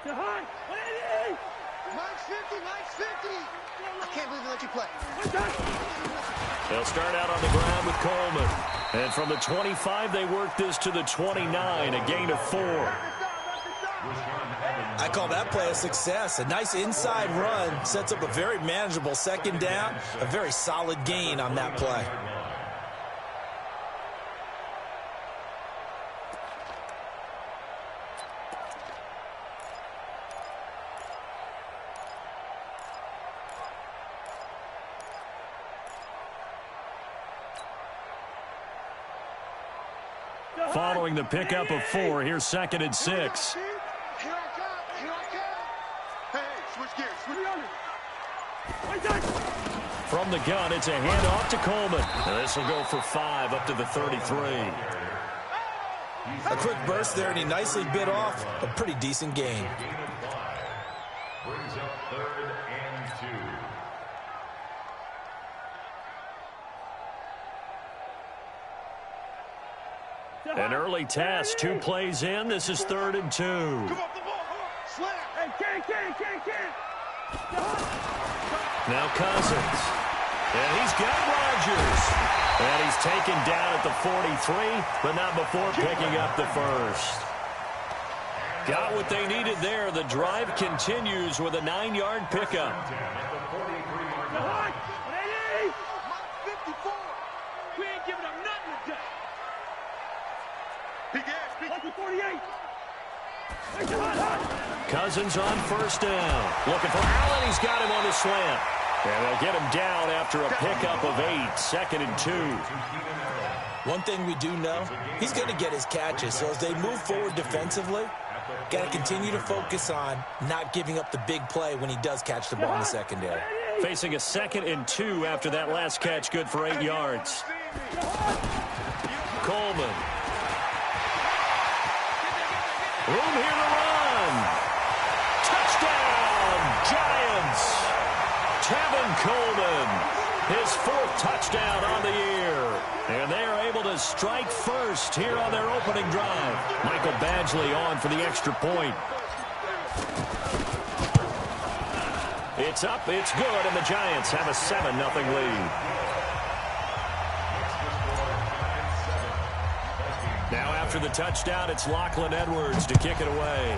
I can't believe they let you play. They'll start out on the ground with Coleman. And from the 25, they work this to the 29, a gain of 4. I call that play a success. A nice inside run sets up a very manageable second down, a very solid gain on that play. Following the pickup of 4, here's 2nd and 6. From the gun, it's a handoff to Coleman. This will go for 5 up to the 33. A quick burst there, and he nicely bit off a pretty decent gain. Brings up 3rd and 2. An early test, 2 plays in. This is 3rd and 2. Now Cousins. And he's got Rodgers. And he's taken down at the 43, but not before picking up the first. Got what they needed there. The drive continues with a 9-yard pickup. Cousins on 1st down. Looking for Allen. He's got him on the slant. And they'll get him down after a pickup of 8. 2nd and 2. One thing we do know, he's going to get his catches. So as they move forward defensively, got to continue to focus on not giving up the big play when he does catch the ball in the secondary. Facing a 2nd and 2 after that last catch, good for 8 yards. Coleman. Room here to run. Touchdown, Giants. Tevin Coleman, his 4th touchdown on the year. And they are able to strike first here on their opening drive. Michael Badgley on for the extra point. It's up, it's good, and the Giants have a 7-0 lead. Now after the touchdown, it's Lachlan Edwards to kick it away.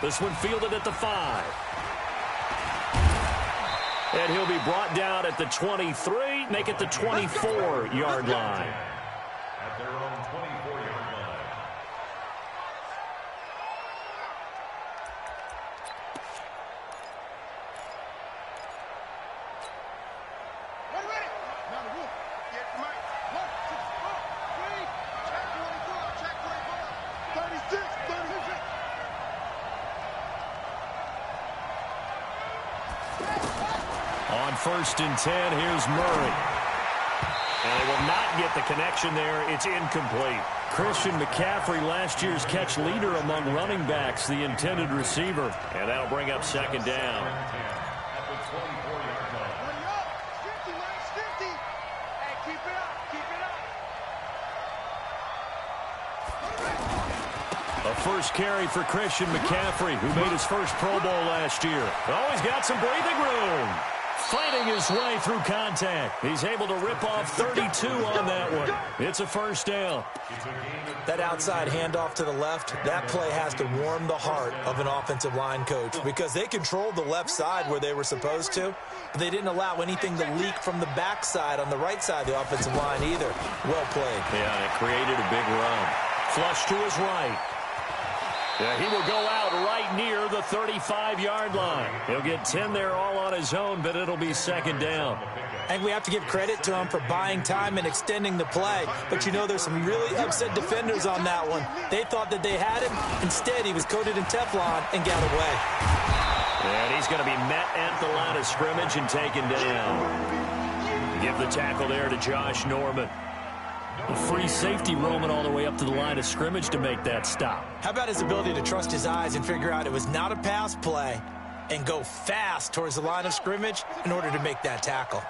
This one fielded at the 5. And he'll be brought down at the 23, make it the 24-yard line. At their own 24-yard line. On 1st and 10, here's Murray. And they will not get the connection there. It's incomplete. Christian McCaffrey, last year's catch leader among running backs, the intended receiver. And that'll bring up 2nd down. At the 24-yard line. A first carry for Christian McCaffrey, who made his first Pro Bowl last year. Oh, he's got some breathing room. Fighting his way through contact. He's able to rip off 32 on that one. It's a 1st down. That outside handoff to the left, that play has to warm the heart of an offensive line coach because they controlled the left side where they were supposed to, but they didn't allow anything to leak from the backside on the right side of the offensive line either. Well played. Yeah, it created a big run. Flush to his right. Yeah, he will go out right near the 35-yard line. He'll get 10 there all on his own, but it'll be 2nd down. And we have to give credit to him for buying time and extending the play. But, you know, there's some really upset defenders on that one. They thought that they had him. Instead, he was coated in Teflon and got away. And he's going to be met at the line of scrimmage and taken down. Give the tackle there to Josh Norman. A free safety roaming all the way up to the line of scrimmage to make that stop. How about his ability to trust his eyes and figure out it was not a pass play and go fast towards the line of scrimmage in order to make that tackle?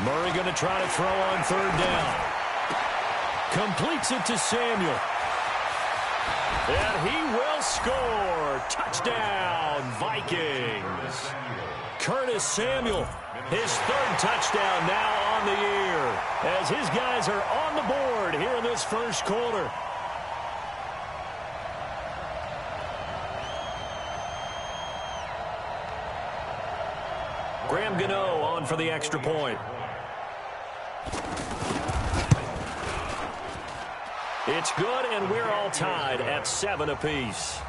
Murray going to try to throw on third down. Completes it to Samuel. And he will score. Touchdown, Vikings. Curtis Samuel, his third touchdown now on the year, as his guys are on the board here in this first quarter. Graham Gano on for the extra point. It's good, and we're all tied at 7 apiece.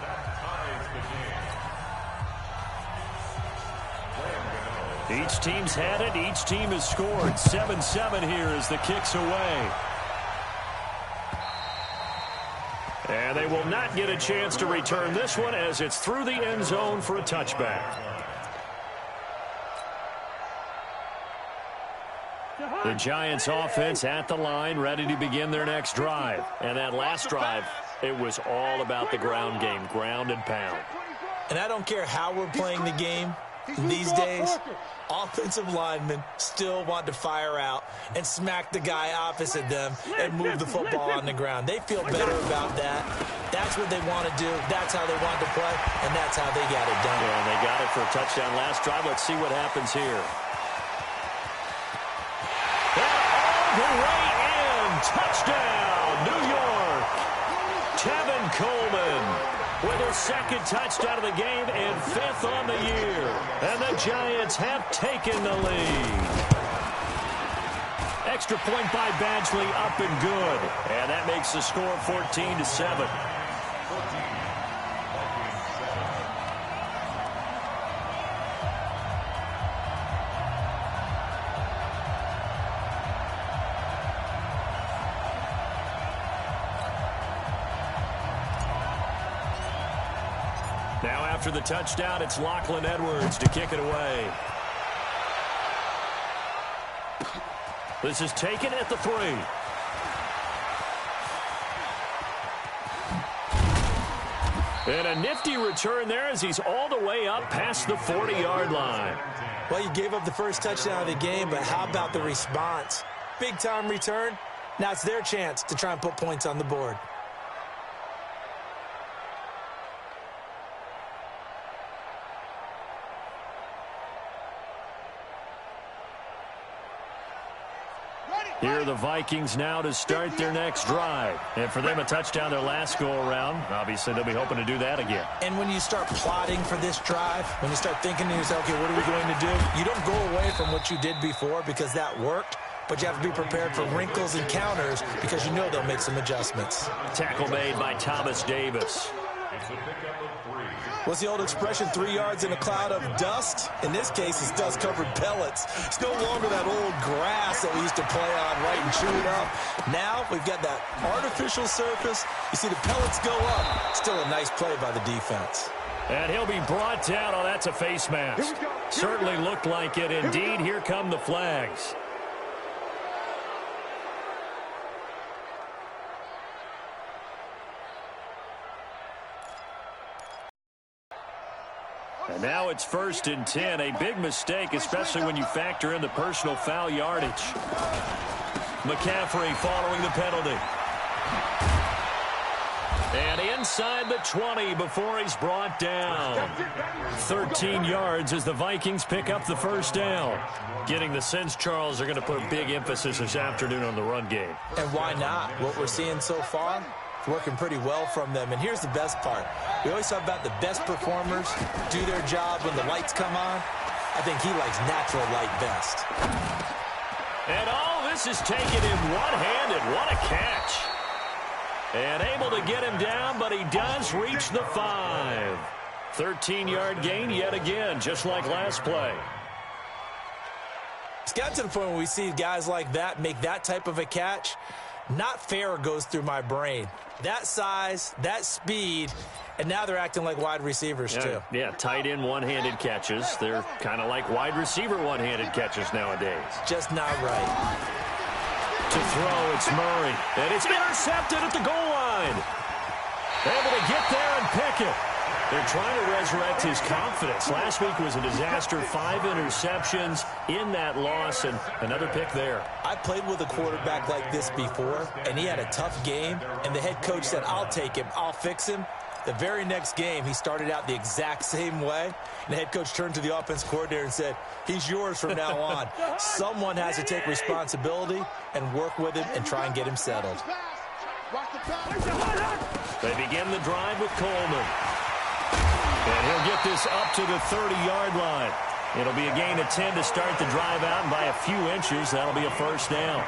Each team's had it. Each team has scored. 7-7 here as the kick's away. And they will not get a chance to return this one as it's through the end zone for a touchback. The Giants offense at the line, ready to begin their next drive. And that last drive, it was all about the ground game, ground and pound. And I don't care how we're playing the game these days, offensive linemen still want to fire out and smack the guy opposite them and move the football on the ground. They feel better about that. That's what they want to do. That's how they want to play, and that's how they got it done. Yeah, and they got it for a touchdown last drive. Let's see what happens here. The way in. Touchdown, New York. Tevin Coleman with his second touchdown of the game and 5th on the year. And the Giants have taken the lead. Extra point by Badgley, up and good. And that makes the score 14-7. Now after the touchdown, it's Lachlan Edwards to kick it away. This is taken at the 3. And a nifty return there as he's all the way up past the 40-yard line. Well, you gave up the first touchdown of the game, but how about the response? Big-time return. Now it's their chance to try and put points on the board. Here are the Vikings now to start their next drive. And for them, a touchdown their last go-around. Obviously, they'll be hoping to do that again. And when you start plotting for this drive, when you start thinking to yourself, okay, what are we going to do? You don't go away from what you did before because that worked, but you have to be prepared for wrinkles and counters because you know they'll make some adjustments. Tackle made by Thomas Davis. What's the old expression, 3 yards in a cloud of dust? In this case, it's dust-covered pellets. It's no longer that old grass that we used to play on, right, and chew it up. Now we've got that artificial surface. You see the pellets go up. Still a nice play by the defense. And he'll be brought down. Oh, that's a face mask. Certainly looked like it. Indeed, here come the flags. And now it's 1st and 10. A big mistake, especially when you factor in the personal foul yardage. McCaffrey following the penalty. And inside the 20 before he's brought down. 13 yards as the Vikings pick up the first down. Getting the sense, Charles, are going to put a big emphasis this afternoon on the run game. And why not? What we're seeing so far, working pretty well from them. And here's the best part. We always talk about the best performers do their job when the lights come on. I think he likes natural light best. And all this is taken in one-handed. What a catch. And able to get him down, but he does reach the 5. 13-yard gain yet again, just like last play. It's got to the point where we see guys like that make that type of a catch. Not fair goes through my brain. That size, that speed, and now they're acting like wide receivers too. Yeah, tight end one-handed catches. They're kind of like wide receiver one-handed catches nowadays. Just not right. To throw, it's Murray. And it's intercepted at the goal line. Able to get there and pick it. They're trying to resurrect his confidence. Last week was a disaster, 5 interceptions in that loss, and another pick there. I played with a quarterback like this before, and he had a tough game, and the head coach said, I'll take him, I'll fix him. The very next game, he started out the exact same way, and the head coach turned to the offense coordinator and said, he's yours from now on. Someone has to take responsibility and work with him and try and get him settled. They begin the drive with Coleman. And he'll get this up to the 30-yard line. It'll be a gain of 10 to start the drive out, and by a few inches, that'll be a first down.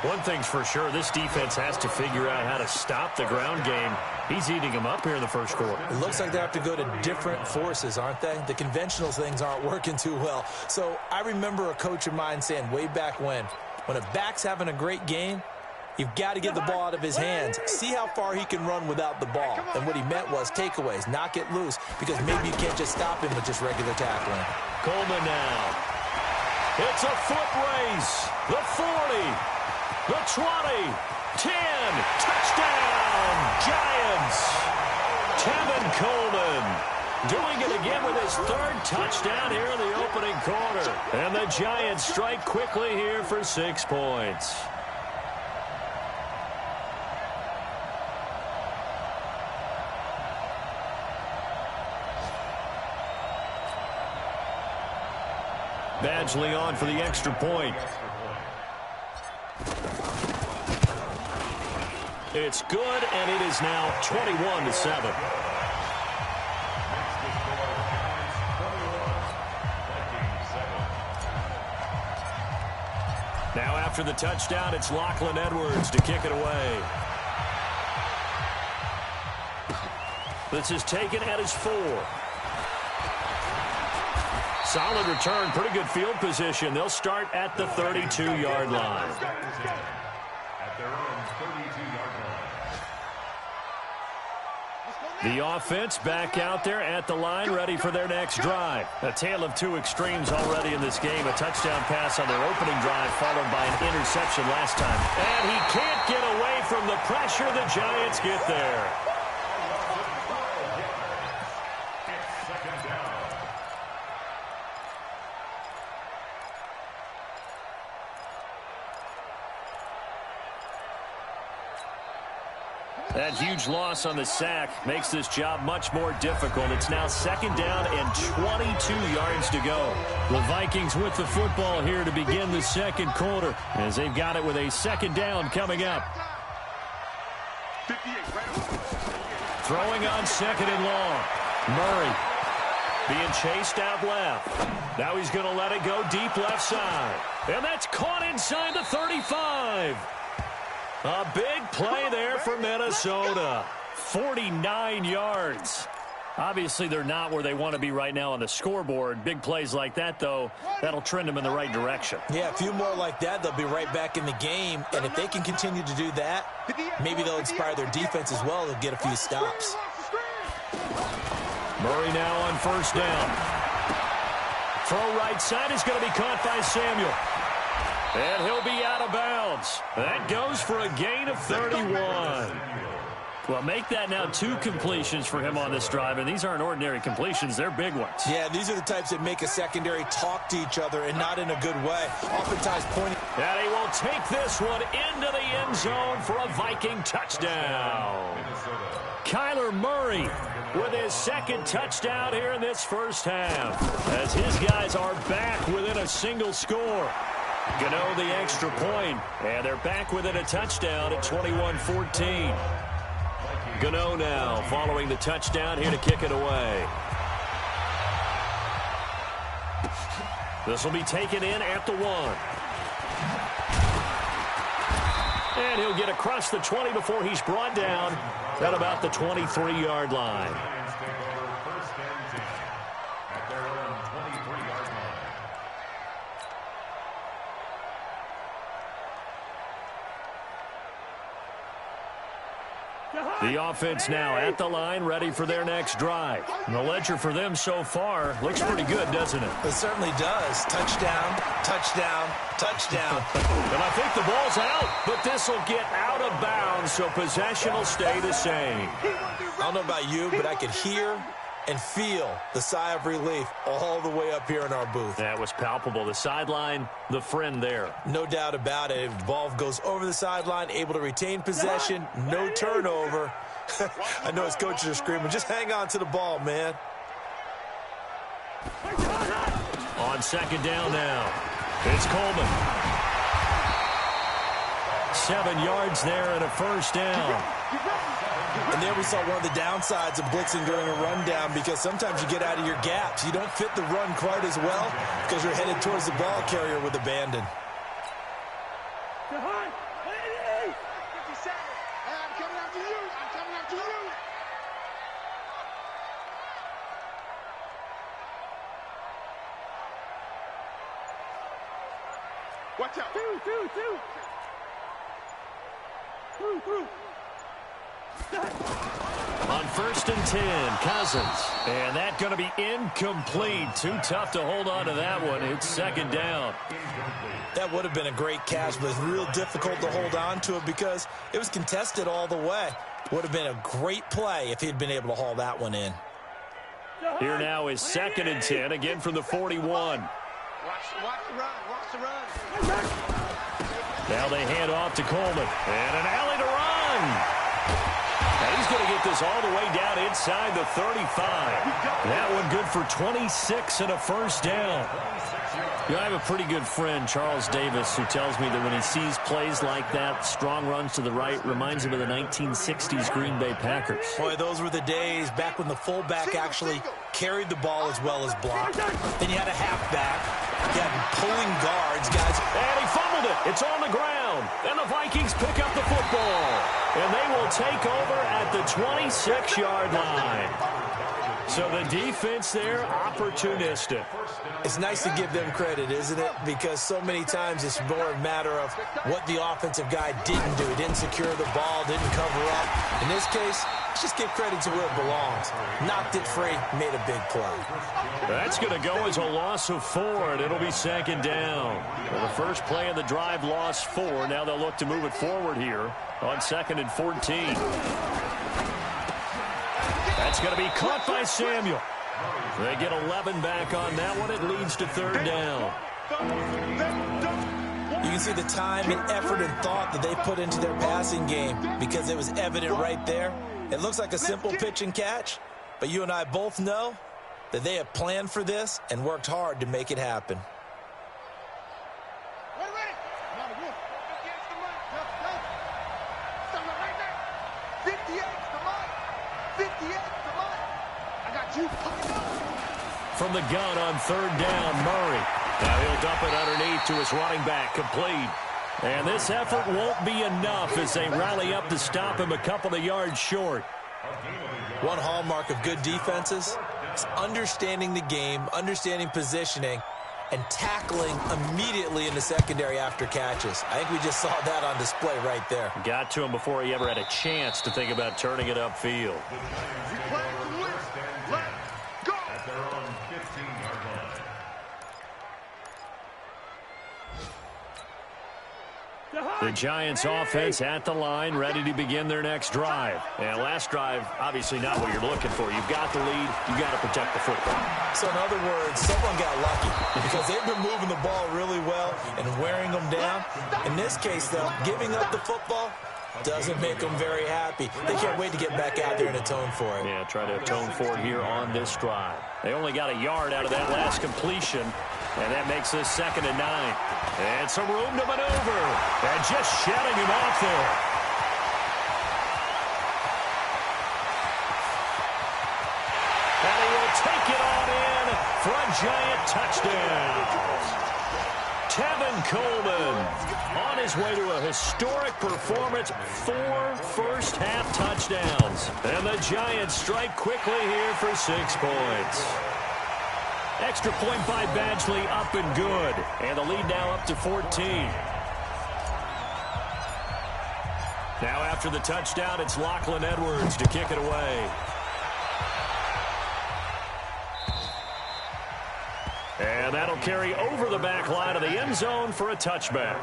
One thing's for sure, this defense has to figure out how to stop the ground game. He's eating them up here in the first quarter. It looks like they have to go to different forces, aren't they? The conventional things aren't working too well. So I remember a coach of mine saying way back when a back's having a great game, you've got to get the ball out of his hands. See how far he can run without the ball. And what he meant was takeaways, knock it loose, because maybe you can't just stop him with just regular tackling. Coleman now. It's a foot race. The 40. The 20, 10, touchdown, Giants. Tevin Coleman doing it again with his third touchdown here in the opening quarter. And the Giants strike quickly here for 6 points. Badgley on for the extra point. It's good, and it is now 21-7. Now after the touchdown, it's Lachlan Edwards to kick it away. This is taken at his 4. Solid return, pretty good field position. They'll start at the 32-yard line. The offense back out there at the line, ready for their next drive. A tale of two extremes already in this game. A touchdown pass on their opening drive, followed by an interception last time. And he can't get away from the pressure. The Giants get there. That huge loss on the sack makes this job much more difficult. It's now 2nd down and 22 yards to go. The Vikings with the football here to begin the second quarter, as they've got it with a 2nd down coming up. Throwing on 2nd and long. Murray being chased out left. Now he's going to let it go deep left side. And that's caught inside the 35. A big play there for Minnesota. 49 yards. Obviously, they're not where they want to be right now on the scoreboard. Big plays like that, though, that'll trend them in the right direction. Yeah, a few more like that, they'll be right back in the game. And if they can continue to do that, maybe they'll inspire their defense as well to get a few stops. Murray now on 1st down. Throw right side is going to be caught by Samuel. And he'll be out of bounds. That goes for a gain of 31. Well, make that now 2 completions for him on this drive, and these aren't ordinary completions. They're big ones. Yeah, these are the types that make a secondary talk to each other and not in a good way. Oftentimes pointing. And he will take this one into the end zone for a Viking touchdown. Kyler Murray with his 2nd touchdown here in this first half, as his guys are back within a single score. Gano the extra point, and they're back within a touchdown at 21-14. Gano now following the touchdown here to kick it away. This will be taken in at the 1. And he'll get across the 20 before he's brought down at about the 23-yard line. The offense now at the line, ready for their next drive. And the ledger for them so far looks pretty good, doesn't it? It certainly does. Touchdown, touchdown, touchdown. And I think the ball's out, but this will get out of bounds, so possession will stay the same. I don't know about you, but I could hear and feel the sigh of relief all the way up here in our booth. That was palpable. The sideline, the friend there. No doubt about it. If the ball goes over the sideline, able to retain possession, no turnover. I know his coaches are screaming, just hang on to the ball, man. On second down now, it's Coleman. 7 yards there and a first down. And there we saw one of the downsides of blitzing during a rundown, because sometimes you get out of your gaps. You don't fit the run quite as well because you're headed towards the ball carrier with abandon. I'm coming after you. I'm coming after you. Watch out. Two. On first and 10, Cousins. And that's going to be incomplete. Too tough to hold on to that one. It's second down. That would have been a great catch, but it's real difficult to hold on to it because it was contested all the way. Would have been a great play if he'd been able to haul that one in. Here now is second and 10, again from the 41. Watch the run. Now they hand off to Coleman. And an alley to run. And he's going to get this all the way down inside the 35. That one good for 26 and a first down. You know, I have a pretty good friend, Charles Davis, who tells me that when he sees plays like that, strong runs to the right, reminds him of the 1960s Green Bay Packers. Boy, those were the days back when the fullback actually carried the ball as well as blocked. Then you had a halfback. You had pulling guards, guys. And he fumbled it. It's on the ground. And the Vikings pick up the football. And they will take over at the 26-yard line. So the defense there, opportunistic. It's nice to give them credit, isn't it? Because so many times it's more a matter of what the offensive guy didn't do. He didn't secure the ball, didn't cover up. In this case, let's just give credit to where it belongs. Knocked it free, made a big play. That's going to go as a loss of 4, and it'll be second down. Well, the first play of the drive lost 4. Now they'll look to move it forward here on second and 14. That's going to be caught by Samuel. They get 11 back on that one. It leads to third down. You can see the time and effort and thought that they put into their passing game because it was evident right there. It looks like a simple pitch and catch, but you and I both know that they have planned for this and worked hard to make it happen. From the gun on third down, Murray. Now he'll dump it underneath to his running back, complete. And this effort won't be enough as they rally up to stop him a couple of yards short. One hallmark of good defenses is understanding the game, understanding positioning, and tackling immediately in the secondary after catches. I think we just saw that on display right there. Got to him before he ever had a chance to think about turning it upfield. The Giants offense at the line, ready to begin their next drive. And last drive, obviously not what you're looking for. You've got the lead. You've got to protect the football. So in other words, someone got lucky because they've been moving the ball really well and wearing them down. In this case, though, giving up the football doesn't make them very happy. They can't wait to get back out there and atone for it. Yeah, try to atone for it here on this drive. They only got a yard out of that last completion. And that makes this second and 9. And some room to maneuver. And just shutting him off there. And he will take it on in for a Giant touchdown. Tevin Coleman on his way to a historic performance. 4 first-half touchdowns. And the Giants strike quickly here for 6 points. Extra point by Badgley, up and good. And the lead now up to 14. Now after the touchdown, it's Lachlan Edwards to kick it away. And that'll carry over the back line of the end zone for a touchback.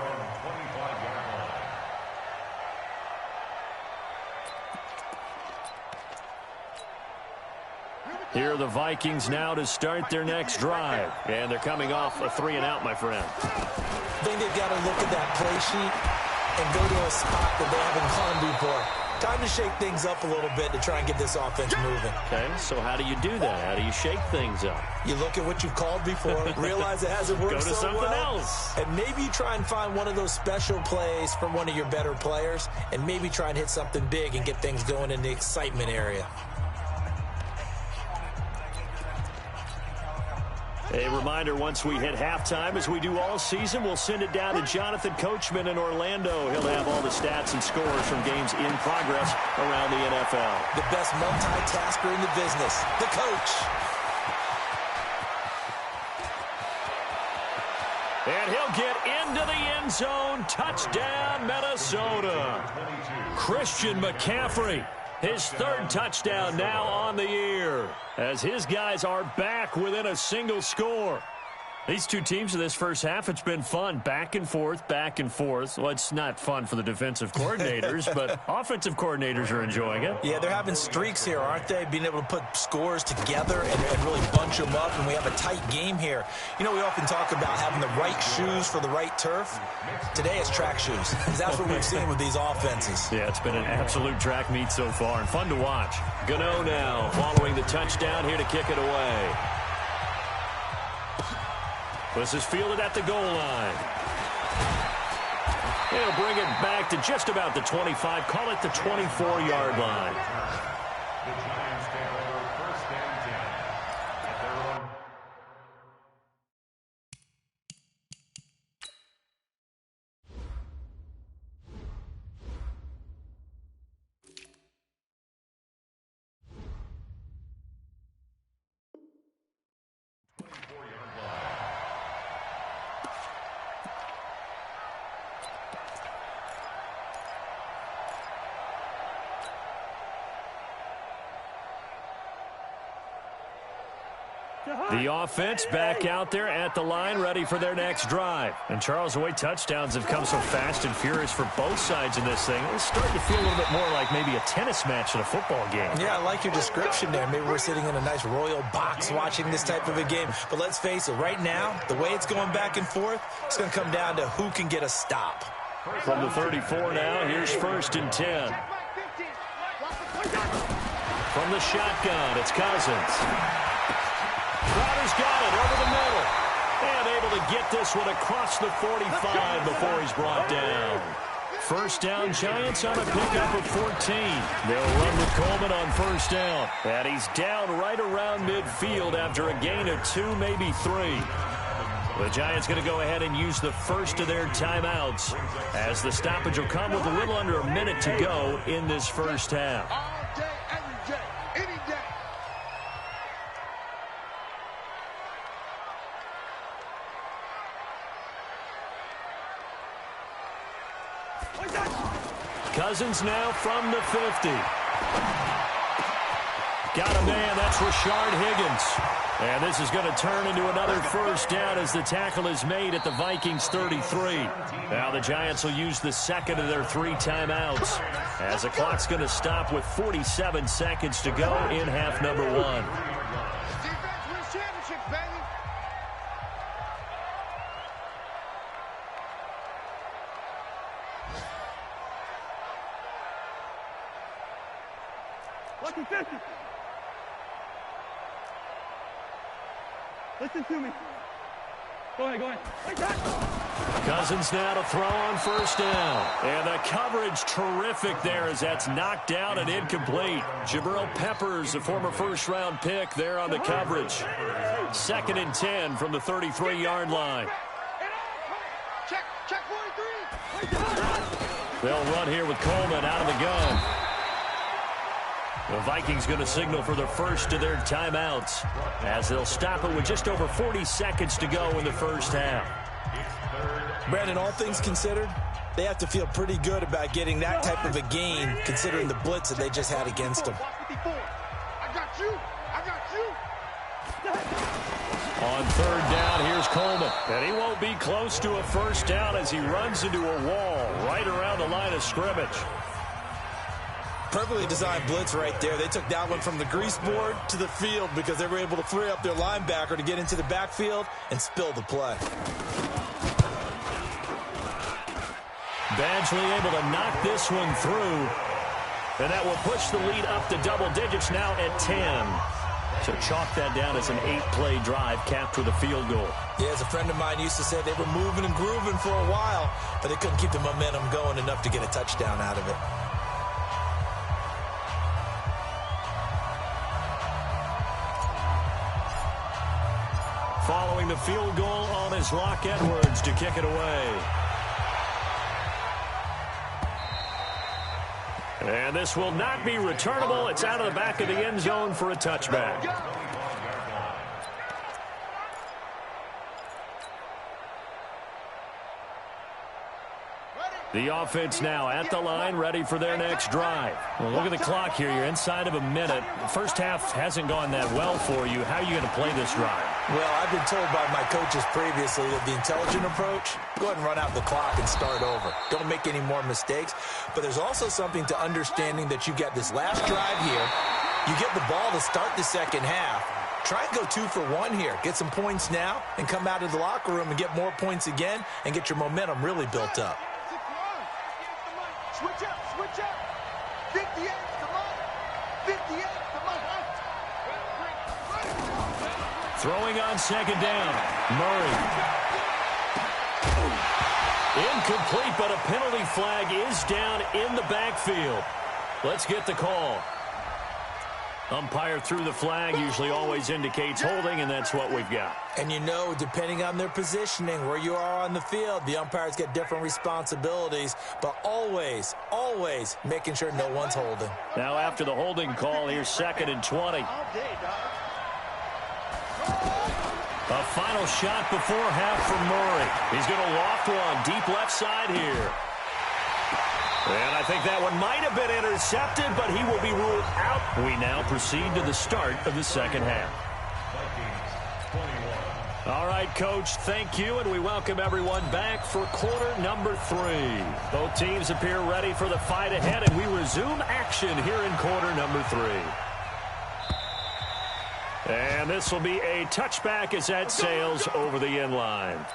Here are the Vikings now to start their next drive. And they're coming off a 3-and-out, my friend. I think they've got to look at that play sheet and go to a spot that they haven't gone before. Time to shake things up a little bit to try and get this offense moving. Okay, so how do you do that? How do you shake things up? You look at what you've called before, realize it hasn't worked Go to so something well, else. and maybe you try and find one of those special plays from one of your better players, and maybe try and hit something big and get things going in the excitement area. A reminder, once we hit halftime, as we do all season, we'll send it down to Jonathan Coachman in Orlando. He'll have all the stats and scores from games in progress around the NFL. The best multitasker in the business, the coach. And he'll get into the end zone. Touchdown, Minnesota. Christian McCaffrey, his third touchdown now on the year, as his guys are back within a single score. These two teams in this first half, it's been fun. Back and forth, back and forth. Well, it's not fun for the defensive coordinators, but offensive coordinators are enjoying it. Yeah, they're having streaks here, aren't they? Being able to put scores together and really bunch them up, and we have a tight game here. You know, we often talk about having the right shoes for the right turf. Today it's track shoes, because that's what we've seen with these offenses. Yeah, it's been an absolute track meet so far, and fun to watch. Gano now following the touchdown here to kick it away. This is fielded at the goal line. He'll bring it back to just about the 25. Call it the 24-yard line. The Giants take over first and 10 at their own. The offense back out there at the line, ready for their next drive. And Charles, the way touchdowns have come so fast and furious for both sides in this thing, it's starting to feel a little bit more like maybe a tennis match in a football game. Yeah, I like your description there. Maybe we're sitting in a nice royal box watching this type of a game. But let's face it, right now, the way it's going back and forth, it's going to come down to who can get a stop. From the 34 now, here's first and 10. From the shotgun, it's Cousins. Crowder's got it over the middle. And able to get this one across the 45 before he's brought down. First down, Giants on a pickup of 14. They'll run with Coleman on first down. And he's down right around midfield after a gain of 2, maybe 3. The Giants going to go ahead and use the first of their timeouts, as the stoppage will come with a little under a minute to go in this first half. All day, every day, any day. Cousins now from the 50. Got a man, that's Rashard Higgins. And this is going to turn into another first down as the tackle is made at the Vikings 33. Now the Giants will use the second of their 3 timeouts, as the clock's going to stop with 47 seconds to go in half number 1. Defense wins championships, baby. Lucky 50. Listen to me. Go ahead. Cousins now to throw on first down. And the coverage terrific there as that's knocked down and incomplete. Jabril Peppers, a former first-round pick, there on the coverage. Second and 10 from the 33-yard line. Check 43. They'll run here with Coleman out of the gun. The Vikings going to signal for the first of their timeouts, as they'll stop it with just over 40 seconds to go in the first half. Brandon, all things considered, they have to feel pretty good about getting that type of a gain, considering the blitz that they just had against them. I got you. On third down, here's Coleman. And he won't be close to a first down as he runs into a wall right around the line of scrimmage. Perfectly designed blitz right there. They took that one from the grease board to the field because they were able to free up their linebacker to get into the backfield and spill the play. Badgley able to knock this one through. And that will push the lead up to double digits now at 10. So chalk that down as an 8-play drive capped with a field goal. Yeah, as a friend of mine used to say, they were moving and grooving for a while, but they couldn't keep the momentum going enough to get a touchdown out of it. Following the field goal on is Locke Edwards to kick it away. And this will not be returnable. It's out of the back of the end zone for a touchback. The offense now at the line, ready for their next drive. Well, look at the clock here. You're inside of a minute. The first half hasn't gone that well for you. How are you going to play this drive? Well, I've been told by my coaches previously that the intelligent approach, go ahead and run out the clock and start over. Don't make any more mistakes. But there's also something to understanding that you get this last drive here. You get the ball to start the second half. Try and go 2 for 1 here. Get some points now and come out of the locker room and get more points again and get your momentum really built up. Switch up, switch up. 58, come on. 58, come on. Throwing on second down. Murray. Incomplete, but a penalty flag is down in the backfield. Let's get the call. Umpire threw the flag, usually always indicates holding, and that's what we've got. And you know, depending on their positioning, where you are on the field, the umpires get different responsibilities, but always, always making sure no one's holding. Now after the holding call, here's 2nd and 20. A final shot before half from Murray. He's going to loft one deep left side here. And I think that one might have been intercepted, but he will be ruled out. We now proceed to the start of the second half. All right, Coach, thank you, and we welcome everyone back for quarter number 3. Both teams appear ready for the fight ahead, and we resume action here in quarter number 3. And this will be a touchback as that sails over the end line.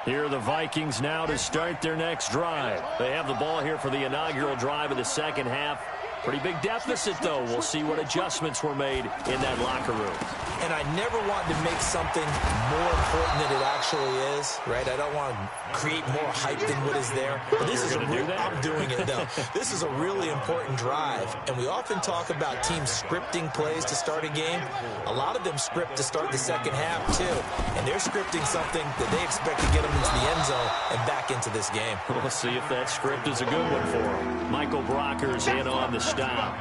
Here are the Vikings now to start their next drive. They have the ball here for the inaugural drive of the second half. Pretty big deficit, though. We'll see what adjustments were made in that locker room. And I never want to make something more important than it actually is, right? I don't want to create more hype than what is there. But this is a real, I'm doing it, though. This is a really important drive. And we often talk about teams scripting plays to start a game. A lot of them script to start the second half, too. And they're scripting something that they expect to get them into the end zone and back into this game. We'll see if that script is a good one for them. Michael Brocker's in on the stop.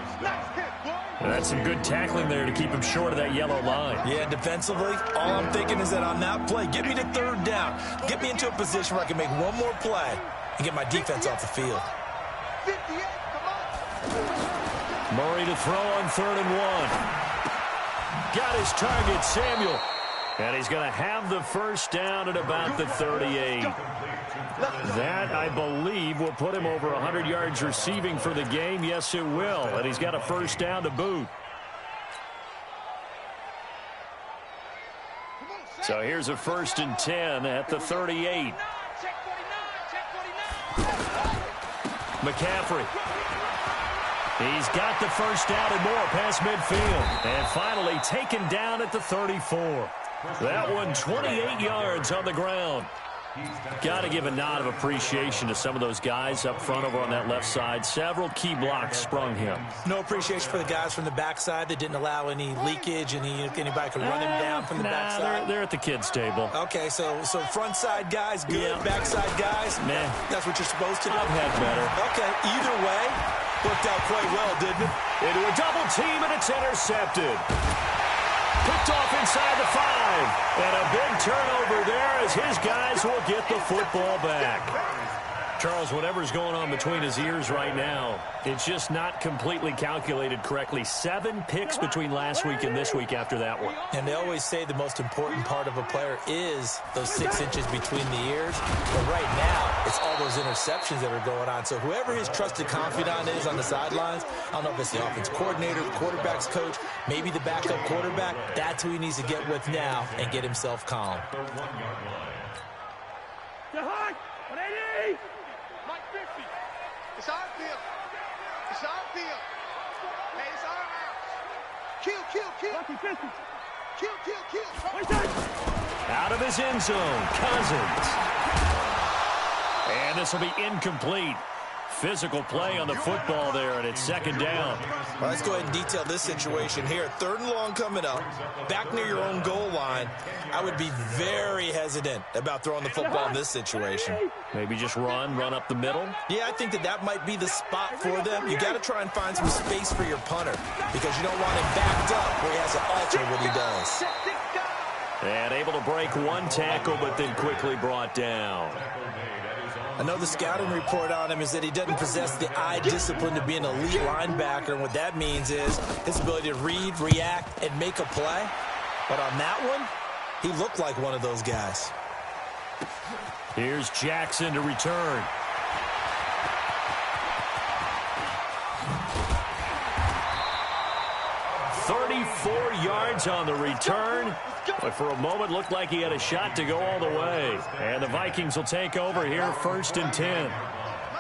That's some good tackling there to keep him short of that yellow line. Yeah, defensively, all I'm thinking is that on that play, get me to 3rd down. Get me into a position where I can make one more play and get my defense off the field. Murray to throw on 3rd and 1. Got his target, Samuel. And he's going to have the first down at about the 38. That, I believe, will put him over 100 yards receiving for the game. Yes, it will. And he's got a first down to boot. So here's a 1st and 10 at the 38. McCaffrey. He's got the first down and more past midfield. And finally taken down at the 34. That one 28 yards on the ground. Got to give a nod of appreciation to some of those guys up front over on that left side. Several key blocks sprung him. No appreciation for the guys from the backside that didn't allow any leakage and anybody could run him down from the backside. They're at the kids' table. Okay, so front side guys good, yeah. Backside guys, man, that's what you're supposed to do. I've had better. Okay, either way, worked out quite well, didn't it? Into a double team, and it's intercepted. Picked off inside the 5. And a big turnover there as his guys will get the football back. Charles, whatever's going on between his ears right now, it's just not completely calculated correctly. 7 picks between last week and this week after that one. And they always say the most important part of a player is those 6 inches between the ears. But right now, it's all all those interceptions that are going on. So whoever his trusted confidant is on the sidelines, I don't know if it's the offense coordinator, the quarterback's coach, maybe the backup quarterback, that's who he needs to get with now and get himself calm. Mike 50. It's our field. It's our field. Hey, it's our house. Kill, kill, kill. Kill, kill, kill. Out of his end zone, Cousins. And this will be incomplete. Physical play on the football there, and it's second down. Well, let's go ahead and detail this situation here. 3rd and long coming up, back near your own goal line. I would be very hesitant about throwing the football in this situation. Maybe just run up the middle. Yeah, I think that might be the spot for them. You got to try and find some space for your punter because you don't want him backed up where he has to alter what he does. And able to break one tackle, but then quickly brought down. I know the scouting report on him is that he doesn't possess the eye discipline to be an elite linebacker, and what that means is his ability to read, react, and make a play. But on that one, he looked like one of those guys. Here's Jackson to return. $34 yards on the return. But for a moment, looked like he had a shot to go all the way. And the Vikings will take over here, 1st and 10.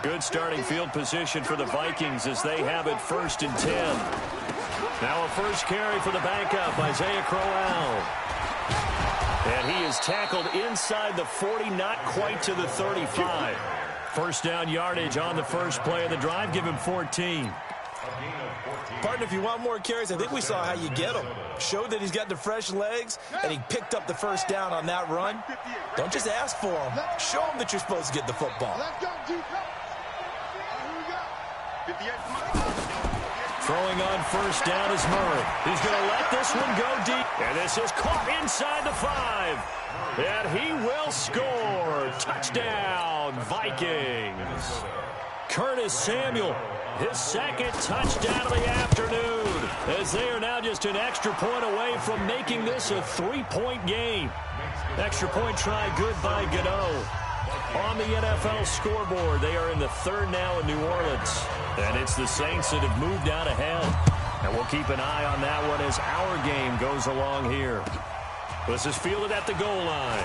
Good starting field position for the Vikings as they have it 1st and 10. Now a first carry for the backup, Isaiah Crowell. And he is tackled inside the 40, not quite to the 35. First down yardage on the first play of the drive. Give him 14. Partner, if you want more carries, I think we saw how you get him. Showed that he's got the fresh legs, and he picked up the first down on that run. Don't just ask for him. Show him that you're supposed to get the football. Let's go, defense. Here we go. 58. Throwing on first down is Murray. He's going to let this one go deep. And this is caught inside the 5. And he will score. Touchdown, Vikings. Curtis Samuel, his second touchdown of the afternoon, as they are now just an extra point away from making this a 3-point game. Extra point try good by Gano. On the NFL scoreboard, they are in the 3rd now in New Orleans. And it's the Saints that have moved out ahead. And we'll keep an eye on that one as our game goes along here. This is fielded at the goal line.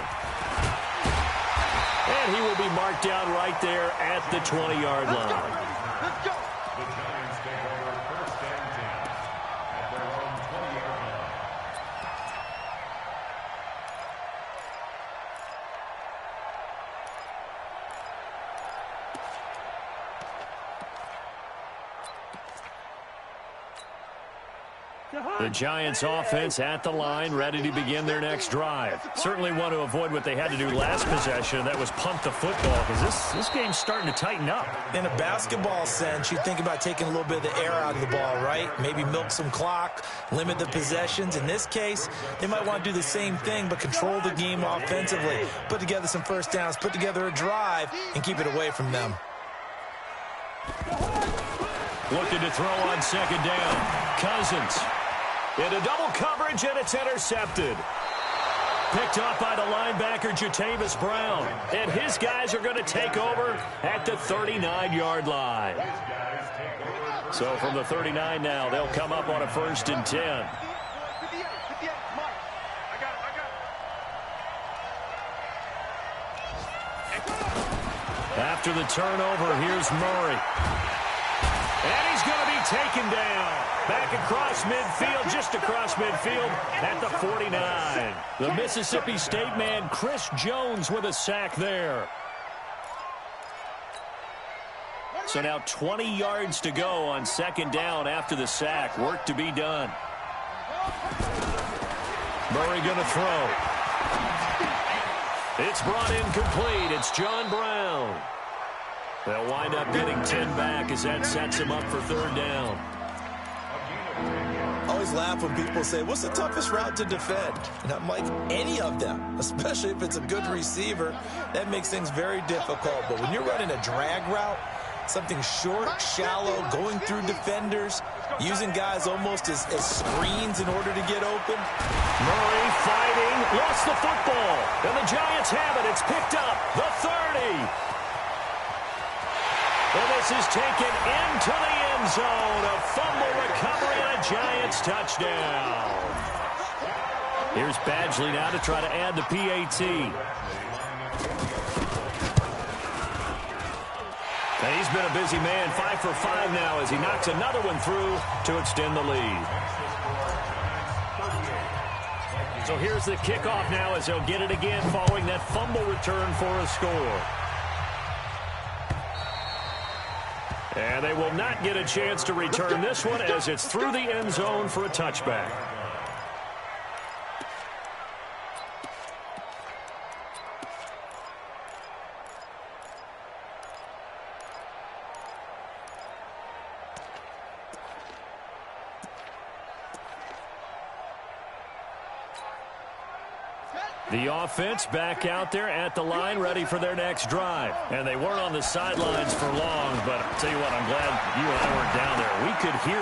And he will be marked down right there at the 20-yard line. Let's go. The Giants take over 1st and 10 at their own 20-yard line. The Giants offense at the line, ready to begin their next drive. Certainly want to avoid what they had to do last possession. That was pump the football, because this game's starting to tighten up. In a basketball sense, you think about taking a little bit of the air out of the ball, right? Maybe milk some clock, limit the possessions. In this case, they might want to do the same thing, but control the game offensively. Put together some first downs, put together a drive, and keep it away from them. Looking to throw on second down. Cousins. Into double coverage, and it's intercepted. Picked up by the linebacker, Jatavis Brown. And his guys are going to take over at the 39-yard line. So from the 39 now, they'll come up on a 1st and 10. 58, Mike. I got it. After the turnover, here's Murray. And he's going to be taken down. Back across midfield, just across midfield at the 49. The Mississippi State man, Chris Jones, with a sack there. So now 20 yards to go on second down after the sack. Work to be done. Murray going to throw. It's brought in complete. It's John Brown. They'll wind up getting 10 back as that sets him up for 3rd down. I always laugh when people say, what's the toughest route to defend? And I'm like, any of them, especially if it's a good receiver. That makes things very difficult. But when you're running a drag route, something short, shallow, going through defenders, using guys almost as screens in order to get open. Murray fighting, lost the football. And the Giants have it. It's picked up. The 30. This is taken into the end zone. A fumble recovery and a Giants touchdown. Here's Badgley now to try to add the PAT. And he's been a busy man, 5 for 5 now as he knocks another one through to extend the lead. So here's the kickoff now as they'll get it again following that fumble return for a score. And they will not get a chance to return this one as it's through the end zone for a touchback. The offense back out there at the line, ready for their next drive. And they weren't on the sidelines for long, but I'll tell you what, I'm glad you and I weren't down there. We could hear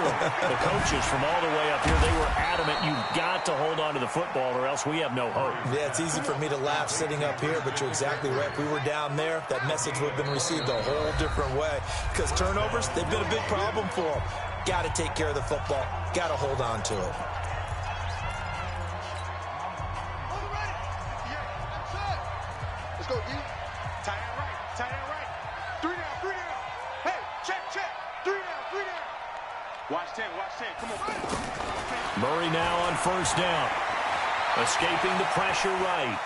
the coaches from all the way up here. They were adamant, you've got to hold on to the football or else we have no hope. Yeah, it's easy for me to laugh sitting up here, but you're exactly right. If we were down there, that message would have been received a whole different way. Because turnovers, they've been a big problem for them. Got to take care of the football. Got to hold on to it. Let's go, D. Tight end right. Tight end right. 3 down, 3 down. Hey, check. 3 down. Watch 10. Come on. Murray now on first down. Escaping the pressure right.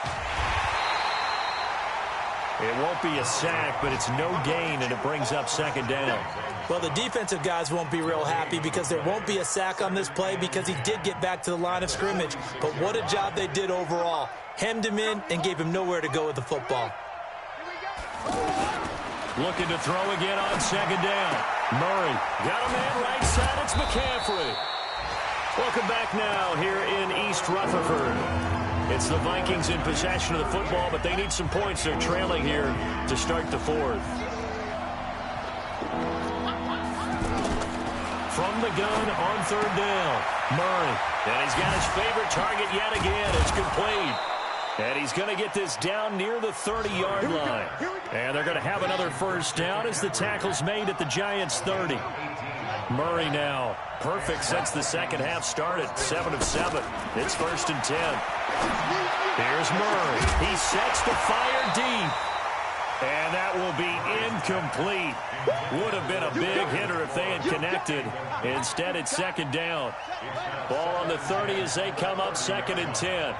It won't be a sack, but it's no gain, and it brings up second down. Well, the defensive guys won't be real happy because there won't be a sack on this play because he did get back to the line of scrimmage. But what a job they did overall. Hemmed him in and gave him nowhere to go with the football. Looking to throw again on second down. Murray got a man right side. It's McCaffrey. Welcome back now here in East Rutherford. It's the Vikings in possession of the football, but they need some points. They're trailing here to start the fourth. From the gun on third down. Murray. And he's got his favorite target yet again. It's complete. And he's going to get this down near the 30-yard line. And they're going to have another first down as the tackle's made at the Giants' 30. Murray now. Perfect since the second half started. 7 of 7. It's 1st and 10. Here's Murray. He sets to fire deep. And that will be incomplete. Would have been a big hitter if they had connected. Instead, it's second down. Ball on the 30 as they come up 2nd and 10.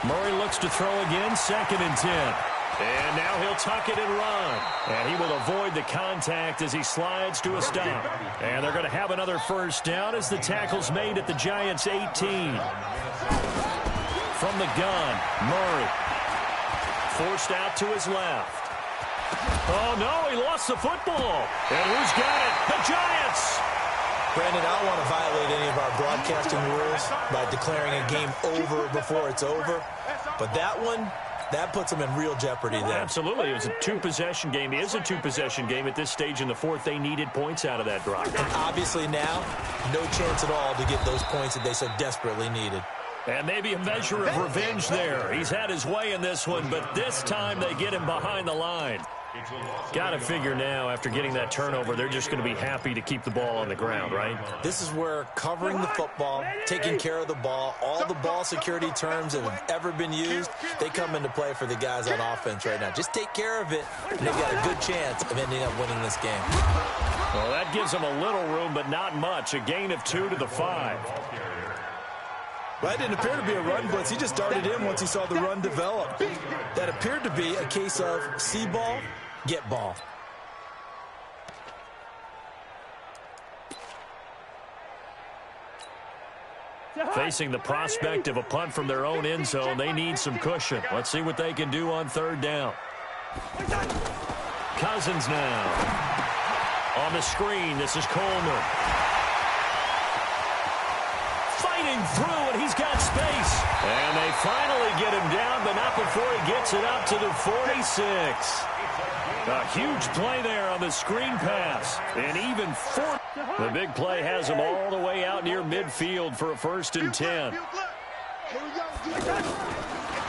Murray looks to throw again, 2nd and 10. And now he'll tuck it and run. And he will avoid the contact as he slides to a stop. And they're going to have another first down as the tackle's made at the Giants' 18. From the gun, Murray. Forced out to his left. Oh, no, he lost the football. And who's got it? The Giants! Brandon, I don't want to violate any of our broadcasting rules by declaring a game over before it's over. But that one, that puts them in real jeopardy there. Absolutely. It was a two-possession game. It is a two-possession game at this stage in the fourth. They needed points out of that drive. And obviously now, no chance at all to get those points that they so desperately needed. And maybe a measure of revenge there. He's had his way in this one, but this time they get him behind the line. Got to figure now, after getting that turnover, they're just going to be happy to keep the ball on the ground, right? This is where covering the football, taking care of the ball, all the ball security terms that have ever been used, they come into play for the guys on offense right now. Just take care of it, and they've got a good chance of ending up winning this game. Well, that gives them a little room, but not much. A gain of 2 to the 5. Well, that didn't appear to be a run blitz. He just darted in once he saw the run develop. That appeared to be a case of see ball, get ball. Facing the prospect of a punt from their own end zone, they need some cushion. Let's see what they can do on third down. Cousins now. On the screen, this is Coleman. Fighting through, and he's got space. And they finally get him down, but not before he gets it up to the 46. A huge play there on the screen pass. And even 4. The big play has him all the way out near midfield for a 1st and 10.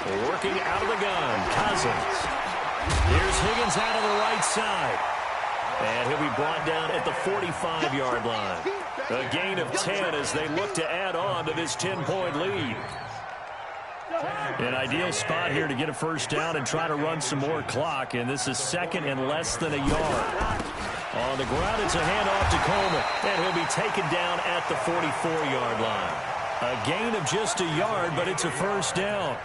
Working out of the gun, Cousins. Here's Higgins out of the right side. And he'll be brought down at the 45-yard line. A gain of 10 as they look to add on to this 10-point lead. An ideal spot here to get a first down and try to run some more clock, and this is second and less than a yard. On the ground, it's a handoff to Coleman, and he'll be taken down at the 44-yard line. A gain of just a yard, but it's a first down.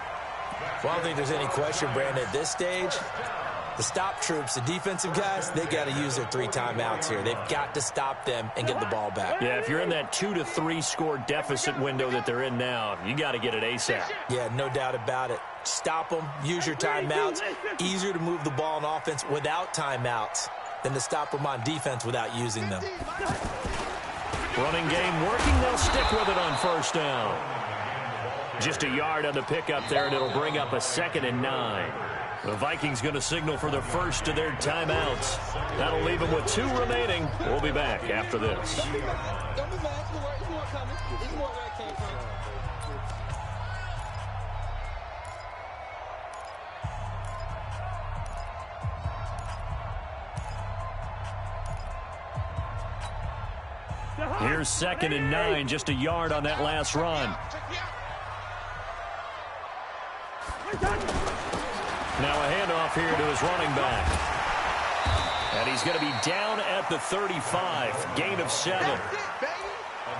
Well, I don't think there's any question, Brandon, at this stage. The stop troops, the defensive guys, they got to use their 3 timeouts here. They've got to stop them and get the ball back. Yeah, if you're in that 2 to 3 score deficit window that they're in now, you got to get it ASAP. Yeah, no doubt about it. Stop them, use your timeouts. Easier to move the ball on offense without timeouts than to stop them on defense without using them. Running game working, they'll stick with it on first down. Just a yard on the pickup there, and it'll bring up a 2nd and 9. The Vikings going to signal for the first of their timeouts. That'll leave them with 2 remaining. We'll be back after this. Don't be mad. There's more coming. There's more where it came from. Here's 2nd and 9, just a yard on that last run. Now a handoff here to his running back. And he's going to be down at the 35, gain of 7.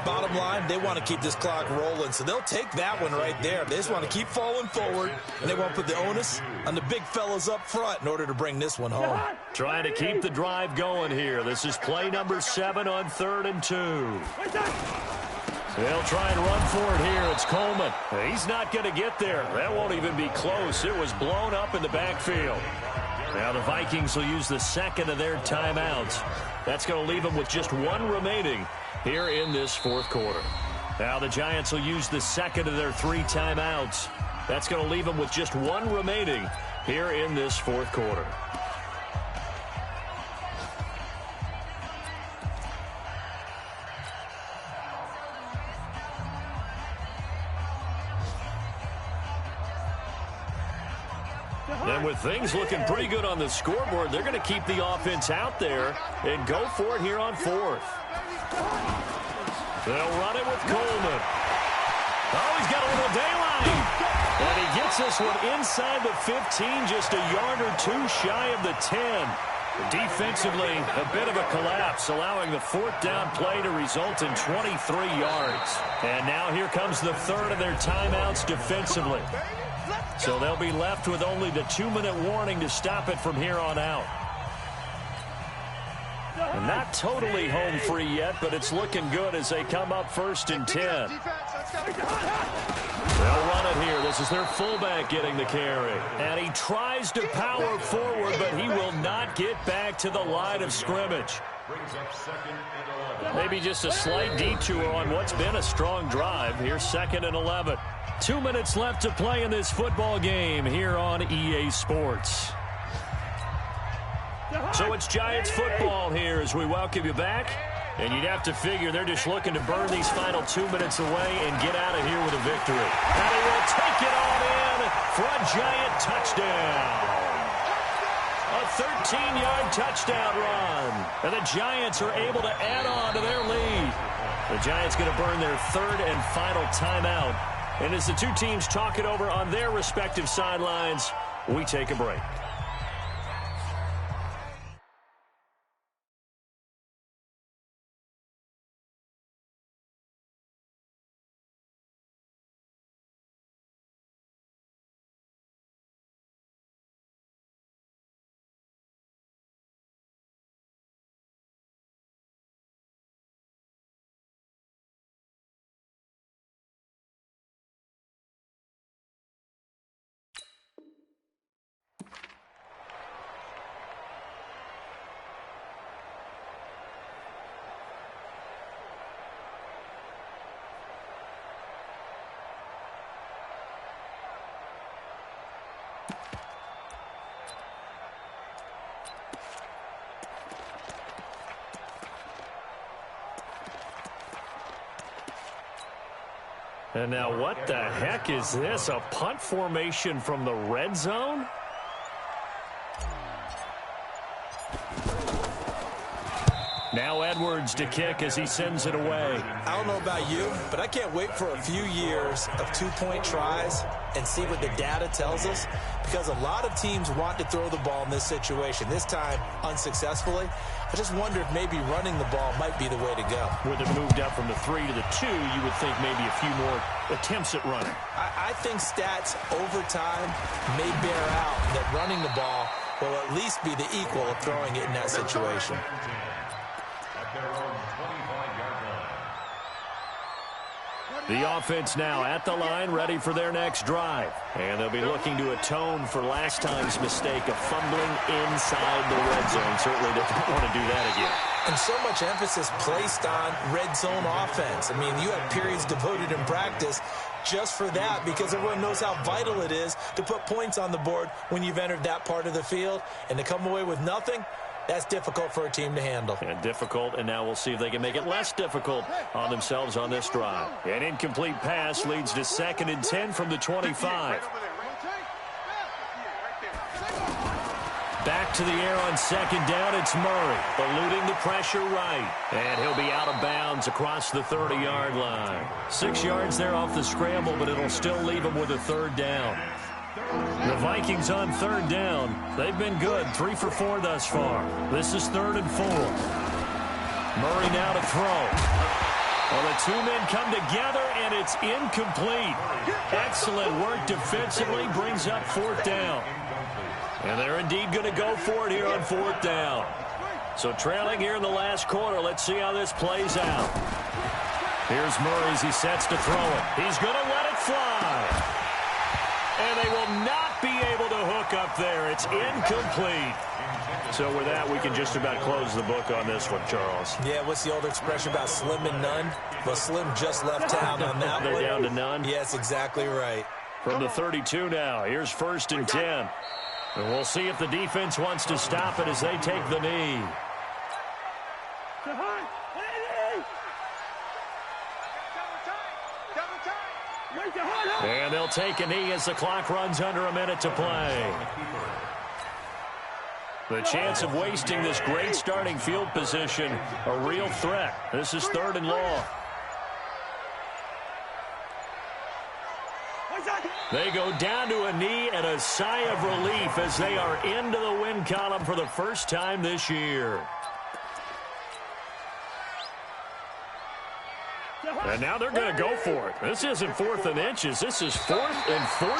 Bottom line, they want to keep this clock rolling, so they'll take that one right there. They just want to keep falling forward, and they want to put the onus on the big fellas up front in order to bring this one home. Trying to keep the drive going here. This is play number 7 on 3rd and 2. They'll try and run for it here. It's Coleman. He's not going to get there. That won't even be close. It was blown up in the backfield. Now the Vikings will use the 2nd of their timeouts. That's going to leave them with just 1 remaining here in this 4th quarter. Now the Giants will use the 2nd of their 3 timeouts. That's going to leave them with just 1 remaining here in this 4th quarter. And with things looking pretty good on the scoreboard, they're going to keep the offense out there and go for it here on 4th. They'll run it with Coleman. Oh, he's got a little daylight. And he gets this one inside the 15, just a yard or 2 shy of the 10. Defensively, a bit of a collapse, allowing the 4th down play to result in 23 yards. And now here comes the 3rd of their timeouts defensively. So they'll be left with only the 2-minute warning to stop it from here on out. And not totally home free yet, but it's looking good as they come up 1st and 10. They'll run it here. This is their fullback getting the carry. And he tries to power forward, but he will not get back to the line of scrimmage. Maybe just a slight detour on what's been a strong drive. Here's 2nd and 11. 2 minutes left to play in this football game here on EA Sports. So it's Giants football here as we welcome you back. And you'd have to figure they're just looking to burn these final 2 minutes away and get out of here with a victory. And he will take it on in for a Giant touchdown. A 13-yard touchdown run. And the Giants are able to add on to their lead. The Giants going to burn their 3rd and final timeout. And as the 2 teams talk it over on their respective sidelines, we take a break. And now what the heck is this? A punt formation from the red zone? Now Edwards to kick as he sends it away. I don't know about you, but I can't wait for a few years of two-point tries and see what the data tells us, because a lot of teams want to throw the ball in this situation, this time unsuccessfully. I just wonder if maybe running the ball might be the way to go. With it moved up from the 3 to the 2, you would think maybe a few more attempts at running. I think stats over time may bear out that running the ball will at least be the equal of throwing it in that situation. The offense now at the line, ready for their next drive. And they'll be looking to atone for last time's mistake of fumbling inside the red zone. Certainly they don't want to do that again. And so much emphasis placed on red zone offense. I mean, you have periods devoted in practice just for that, because everyone knows how vital it is to put points on the board when you've entered that part of the field. And to come away with nothing, that's difficult for a team to handle. And difficult, and now we'll see if they can make it less difficult on themselves on this drive. An incomplete pass leads to 2nd and 10 from the 25. Back to the air on 2nd down, it's Murray, eluding the pressure right. And he'll be out of bounds across the 30-yard line. 6 yards there off the scramble, but it'll still leave him with a 3rd down. The Vikings on 3rd down. They've been good, 3 for 4 thus far. This is 3rd and 4. Murray now to throw. Well, the two men come together, and it's incomplete. Excellent work defensively, brings up 4th down. And they're indeed going to go for it here on 4th down. So trailing here in the last quarter, let's see how this plays out. Here's Murray as he sets to throw it. He's going to let it fly. And they will not be able to hook up there. It's incomplete. So with that, we can just about close the book on this one, Charles. Yeah, what's the old expression about slim and none? Well, Slim just left town on that one. They're down to none? Yes, exactly right. From the 32 now, here's 1st and 10. And we'll see if the defense wants to stop it as they take the knee. And they'll take a knee as the clock runs under a minute to play. The chance of wasting this great starting field position, a real threat. This is 3rd and long. They go down to a knee and a sigh of relief as they are into the win column for the first time this year. And now they're going to go for it. This isn't 4th and inches. This is 4th and 14.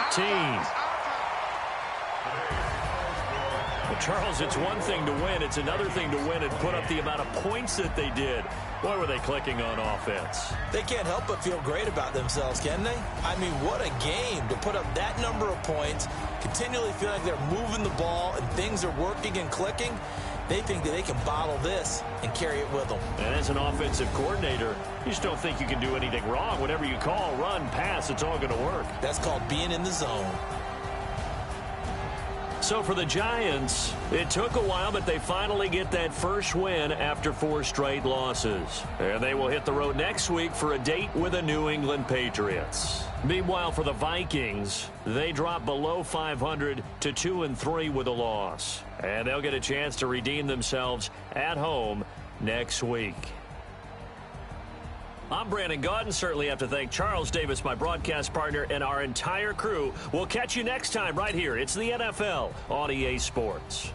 Well, Charles, it's one thing to win. It's another thing to win and put up the amount of points that they did. Boy, were they clicking on offense. They can't help but feel great about themselves, can they? I mean, what a game to put up that number of points, continually feel like they're moving the ball and things are working and clicking. They think that they can bottle this and carry it with them. And as an offensive coordinator, you just don't think you can do anything wrong. Whatever you call, run, pass, it's all going to work. That's called being in the zone. So for the Giants, it took a while, but they finally get that first win after 4 straight losses. And they will hit the road next week for a date with the New England Patriots. Meanwhile, for the Vikings, they drop below 500 to 2-3 with a loss. And they'll get a chance to redeem themselves at home next week. I'm Brandon Gaudin. Certainly have to thank Charles Davis, my broadcast partner, and our entire crew. We'll catch you next time right here. It's the NFL on EA Sports.